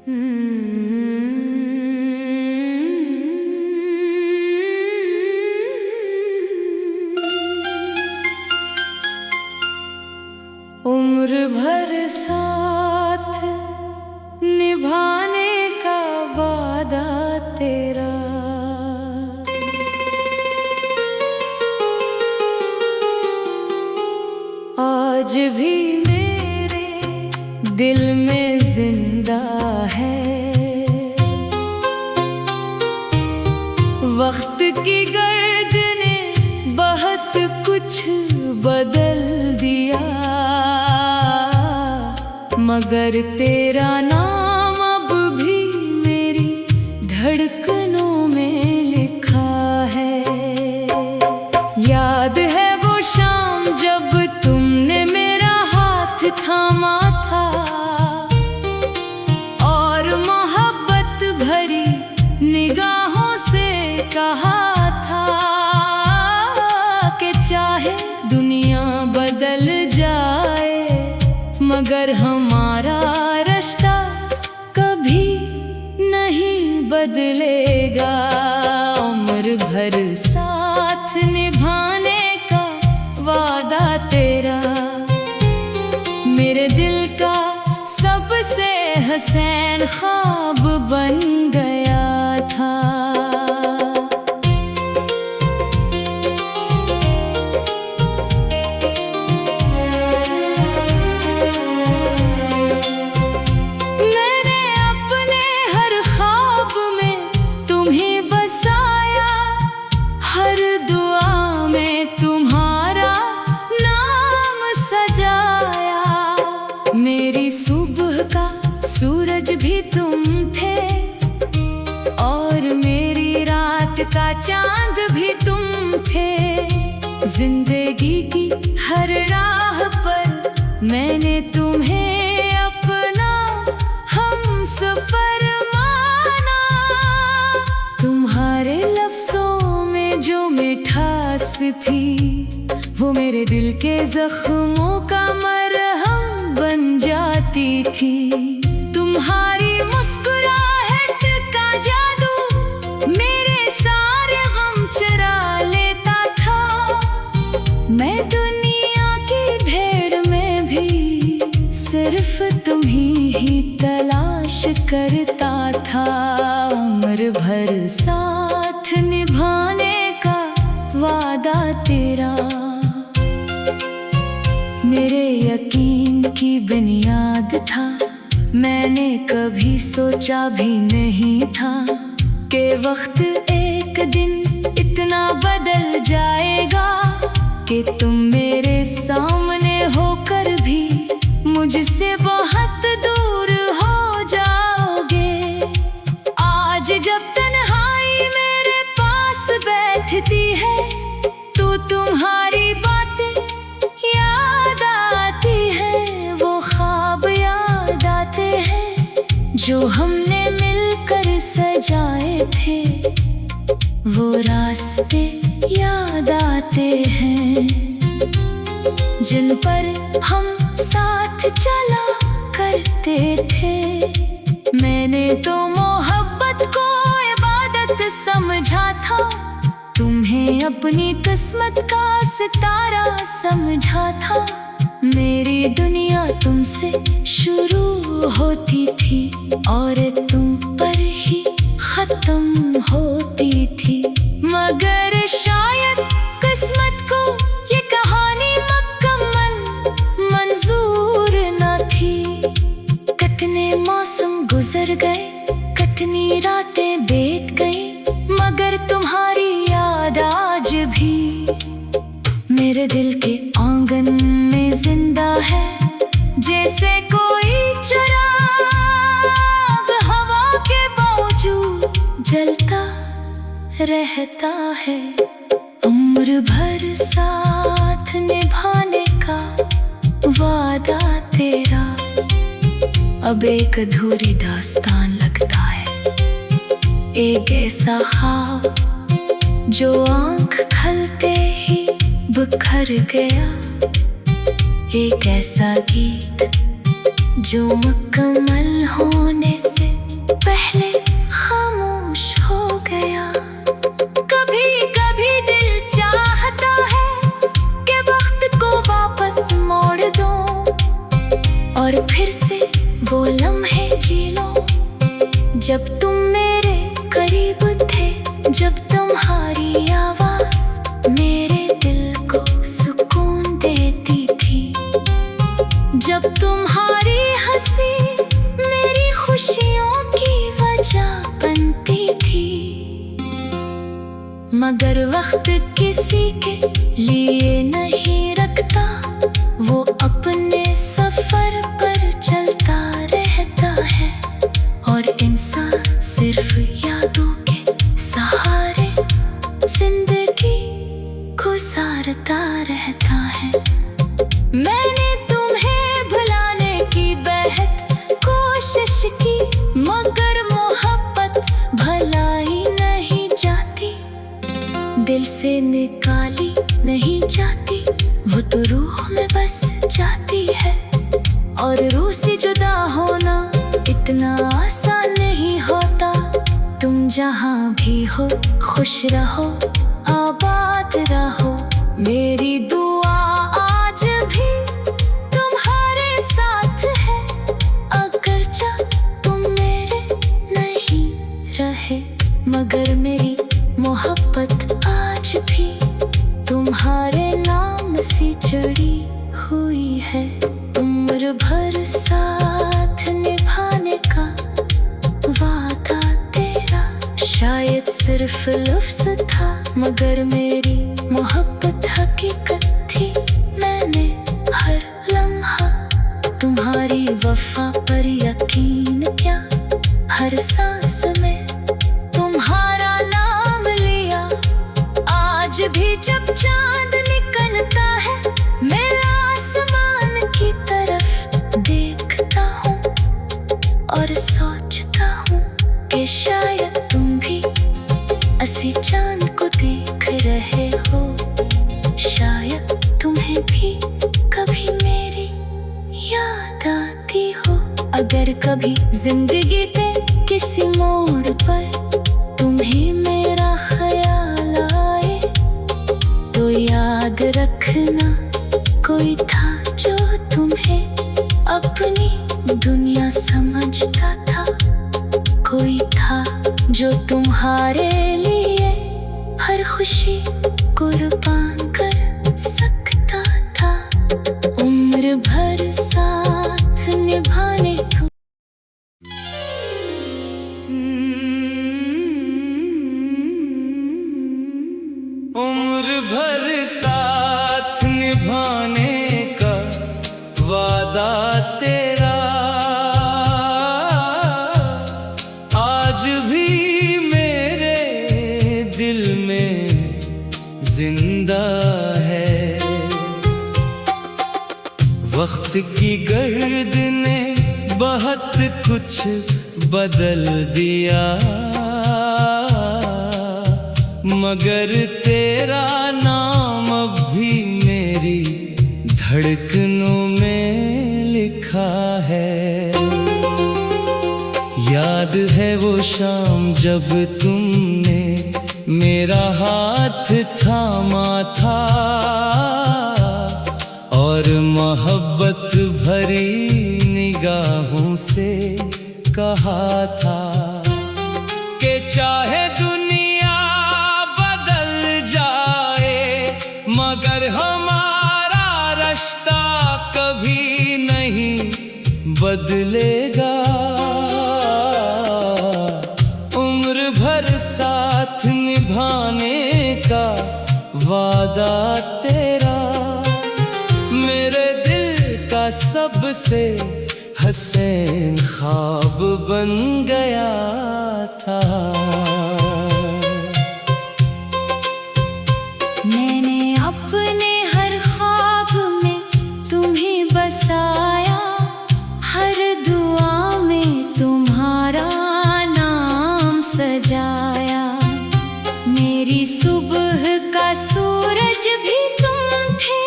उम्र भर साथ निभाने का वादा तेरा, आज भी मेरे दिल में जिंदा है। वक्त की गर्द ने बहुत कुछ बदल दिया, मगर तेरा नाम अब भी मेरी धड़कनों में लिखा है। याद है वो शाम जब तुमने मेरा हाथ थामा था और मोहब्बत भरी निगाहों से कहा था कि चाहे दुनिया बदल जाए मगर हमारा रिश्ता कभी नहीं बदलेगा। उम्र भर साथ निभाने का वादा तेरा, मेरे दिल का सबसे हसीन ख्वाब बन गया था। मेरी सुबह का सूरज भी तुम थे और मेरी रात का चांद भी तुम थे। जिंदगी की हर राह पर मैंने तुम्हें अपना हमसफर माना। तुम्हारे लफ्जों में जो मिठास थी वो मेरे दिल के जख्मों का मरहम बन जाती थी। तुम्हारी मुस्कुराहट का जादू मेरे सारे गम चुरा लेता था। मैं दुनिया की भीड़ में भी सिर्फ तुम्ही ही तलाश करता था। उम्र भर साथ निभाने का वादा तेरा, मेरे यकीन की बुनियाद था। मैंने कभी सोचा भी नहीं था कि वक्त एक दिन इतना बदल जाएगा कि तुम मेरे सामने होकर भी मुझसे बहुत दूर हो जाओगे। आज जब तन्हाई मेरे पास बैठती है तो तुम्हारी बातें याद आती हैं, वो ख्वाब याद आते हैं जो हमने मिलकर सजाए थे। वो रास्ते याद आते हैं जिन पर हम साथ चला करते थे। मैंने तो मोहब्बत को इबादत समझा था, तुम्हें अपनी किस्मत का सितारा समझा था। मेरी दुनिया तुमसे शुरू होती थी और तुम पर ही खत्म होती थी। मगर शायद किस्मत को ये कहानी मुकम्मल मंजूर न थी। कितने मौसम गुजर गए, कितनी रातें बीत गई, मगर तुम्हारी याद आज भी मेरे दिल के आंगन में जिंदा है। जैसे कोई चिराग हवा के बावजूद जलता रहता है। उम्र भर साथ निभाने का वादा तेरा अब एक अधूरी दास्तान लगता है। एक ऐसा ख्वाब जो आँख खलते ही बिखर गया, एक ऐसा गीत जो मुकम्मल होने से जब तुम मेरे करीब थे, जब तुम्हारी आवाज मेरे दिल को सुकून देती थी, जब तुम्हारी हंसी मेरी खुशियों की वजह बनती थी। मगर वक्त किसी के लिए नहीं रखता, वो अपने सफर पर चलता रहता है, और इंसान सिर्फ यादों के सहारे जिंदगी गुजारता रहता है। मैंने तुम्हें भुलाने की बेहद कोशिश की, मगर मोहब्बत भलाई नहीं जाती, दिल से निकाली नहीं जाती, वो तो रूह में बस जाती है। और रूह से जुदा होना इतना आसान नहीं होता। तुम जहाँ भी हो खुश रहो, आबाद रहो, मेरी दुआ आज भी तुम्हारे साथ है। अगर तुम मेरे नहीं रहे, मगर मेरी मोहब्बत आज भी तुम्हारे नाम से जुड़ी हुई है। उम्र भर साथ निभाने का वादा तेरा शायद सिर्फ लफ्ज़ था, मगर मेरी मोहब्बत हकीकत थी। मैंने हर लम्हा तुम्हारी वफा पर यकीन किया, हर सांस में तुम्हारा नाम लिया। आज भी जब चांद निकलता है, मैं आसमान की तरफ देखता हूँ और सोचता हूँ कि शायद तुम भी इसी चांद को देख रहे हो। शायद तुम्हें भी कभी मेरी याद आती हो। अगर कभी जिंदगी पे किसी मोड़ पर तुम्हें मेरा ख्याल आए, तो याद रखना कोई था जो तुम्हें अपनी दुनिया समझता था, कोई था जो तुम्हारे लिए हर खुशी कुर्बान कर सकता था। उम्र भर साथ निभाने को उम्र भर साथ निभाने का वादा तेरा आज भी मेरे दिल में जिंदा है। वक्त की गर्द ने बहुत कुछ बदल दिया, मगर तेरा नाम अब भी मेरी धड़कनों में लिखा है। याद है वो शाम जब तुमने मेरा हाथ थामा था, और मोहब्बत भरी निगाहों से कहा था कि चाहे मगर हमारा रिश्ता कभी नहीं बदलेगा। उम्र भर साथ निभाने का वादा तेरा मेरे दिल का सबसे हसीन ख्वाब बन गया था। अपने हर ख्वाब में तुम्हें बसाया, हर दुआ में तुम्हारा नाम सजाया। मेरी सुबह का सूरज भी तुम थे,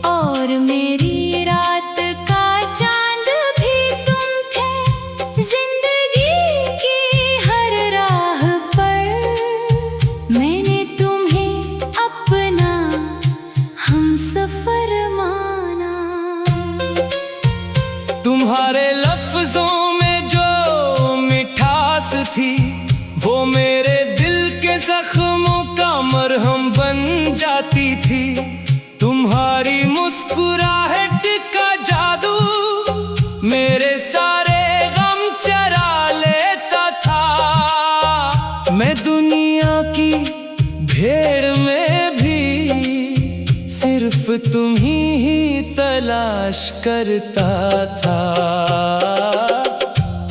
और मेरी रात का चांद भी तुम थे। जिंदगी की हर रात तलाश करता था।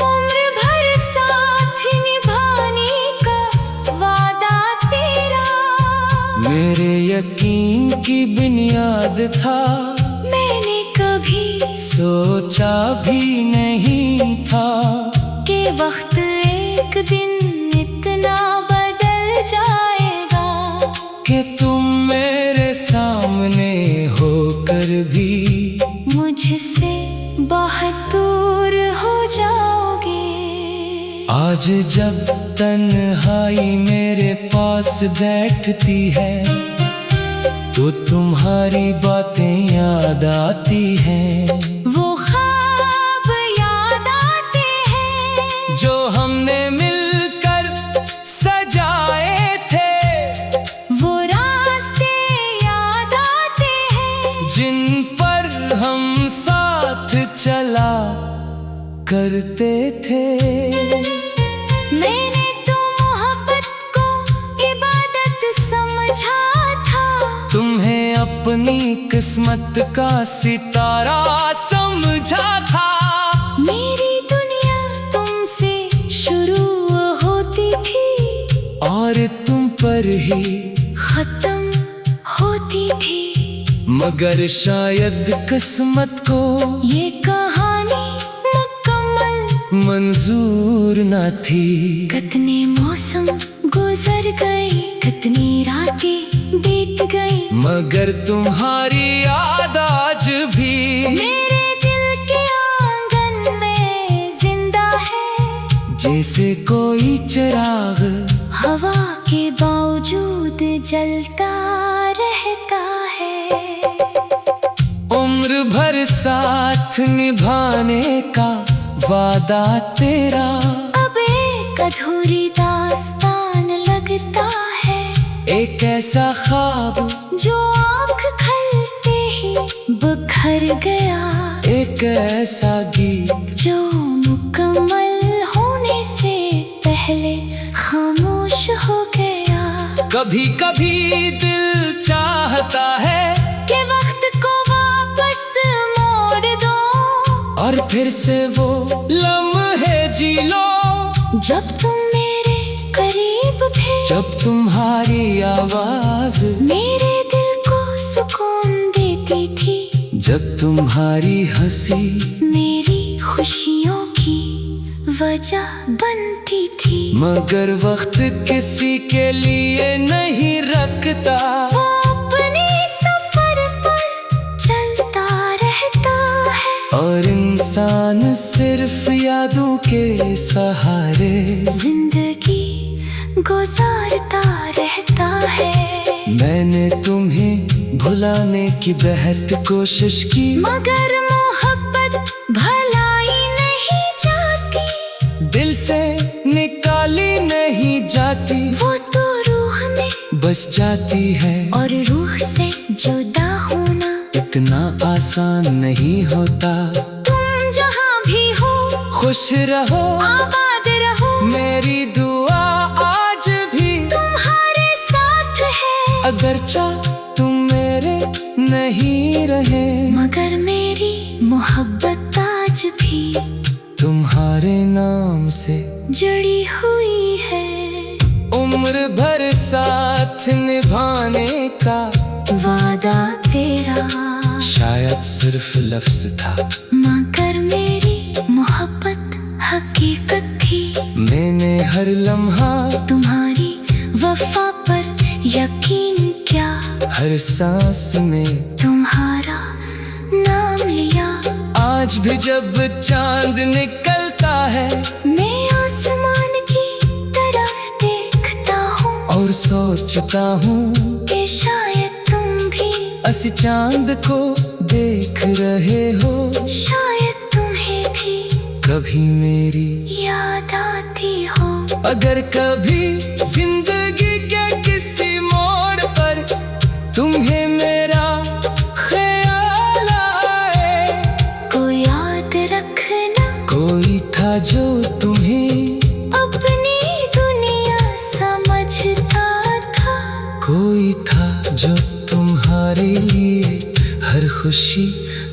उम्र भर साथ निभाने का वादा तेरा मेरे यकीन की बुनियाद था। मैंने कभी सोचा भी नहीं था कि वक्त एक दिन इतना बदल जाएगा कि तुम मेरे सामने होकर भी मुझसे बहुत दूर हो जाओगे। आज जब तन्हाई मेरे पास बैठती है तो तुम्हारी बातें याद आती हैं। वो ख्वाब याद आते हैं जो हमने मिलकर सजाए थे। वो रास्ते याद आते हैं जिन पर हम साथ चला करते थे। मैंने तो मोहब्बत को इबादत समझा था। तुम्हें अपनी किस्मत का सितारा समझा था। मेरी दुनिया तुमसे शुरू होती थी और तुम पर ही खत्म होती थी। मगर शायद किस्मत को ये कहानी मुकम्मल मंजूर न थी। कितने मौसम गुजर गए, कितनी रातें बीत गई, मगर तुम्हारी याद आज भी मेरे दिल के आंगन में जिंदा है। जैसे कोई चिराग हवा के बावजूद जलता रहता है। उम्र भर साथ निभाने का वादा तेरा अब एक अधूरी दास्तान लगता है। एक ऐसा ख्वाब जो आँख खुलते ही बिखर गया, एक ऐसा गीत जो मुकम्मल होने से पहले खामोश हो गया। कभी कभी दिल चाहता है कि वक्त को वापस मोड़ दो और फिर से वो लम्हे जी लो जब तुम मेरे करीब थे। जब तुम्हारी आवाज मेरे दिल को सुकून देती थी। जब तुम्हारी हंसी मेरी खुशियों की वजह बनती थी। मगर वक्त किसी के लिए नहीं रखता। वो अपने सफर पर चलता रहता है और इंसान सिर्फ यादों के सहारे जिंदगी गुजारता रहता है। मैंने तुम्हें भुलाने की बेहद कोशिश की, मगर मोहब्बत भलाई नहीं चाहती, दिल से निकाली नहीं जाती। वो तो रूह में बस जाती है और रूह से जुदा होना इतना आसान नहीं होता। तुम जहाँ भी हो खुश रहो, आबाद रहो, मेरी दुआ आज भी तुम्हारे साथ है। अगरचा तुम मेरे नहीं रहे, मगर मेरी मोहब्बत आज भी तुम्हारे नाम से जुड़ी हुई है। उम्र भर साथ निभाने का वादा तेरा शायद सिर्फ लफ्ज था, मगर मेरी मोहब्बत हकीकत थी। मैंने हर लम्हा तुम्हारी वफा पर यकीन किया, हर सांस में तुम्हारा नाम लिया। आज भी जब चांद निकलता है मैं आसमान की तरफ देखता हूँ और सोचता हूँ कि शायद तुम भी इस चांद को देख रहे हो। शायद तुम्हें भी कभी मेरी याद आती हो। अगर कभी जिंदगी के किसी मोड़ पर तुम्हें मेरा ख्याल आए, कोई याद रखना कोई था जो तुम्हें अपनी दुनिया समझता था। कोई था जो तुम्हारे लिए हर खुशी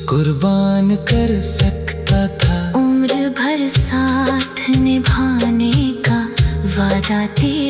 कुर्बान कर सकता था। उम्र भर साथ निभाने का वादा तेरा